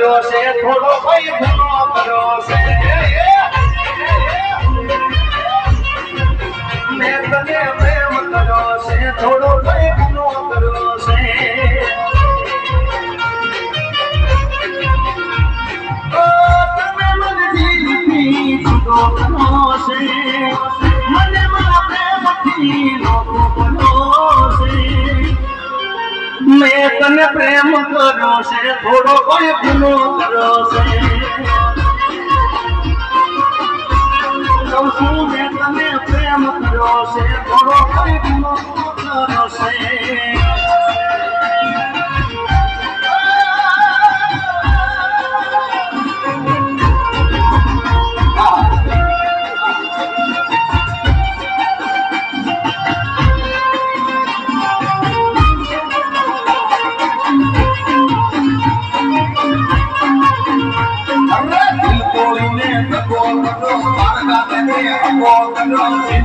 કર્યો છે થોડો ભાઈ ગુનો કર્યો છે મેં તને પ્રેમ કર્યો છે થોડો ભાઈ ગુનો કર્યો છે તમે મને જીવથી જુદો કર્યો છે મને મારા પ્રેમથી લોકો કર્યો છે મેં તને પ્રેમ કર્યો છે થોડો કોઈ ગુનો કર્યો છે કહું છું મેં તને પ્રેમ કર્યો છે થોડો કોઈ ગુનો કર્યો છે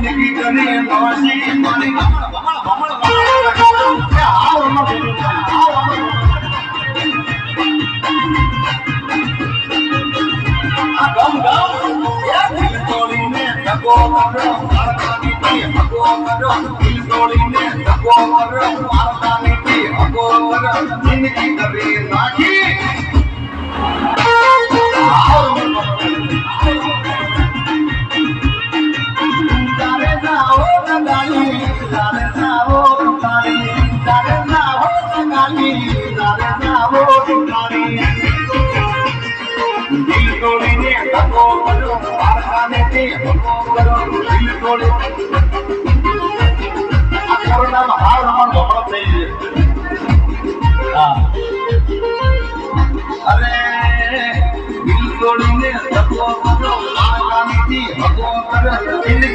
જિંદગી કરે નોસી મારી જિંદગી કરે નાખી દિલ તોડીને ધક્કો કર્યો પારખાને તે ધક્કો કર્યો દિલ તોડી આ કોરોનામાં હાલ રમણ ભમણો થઈ ગયો અરે દિલ તોડીને ધક્કો કર્યો પારખાને તે ધક્કો કર્યો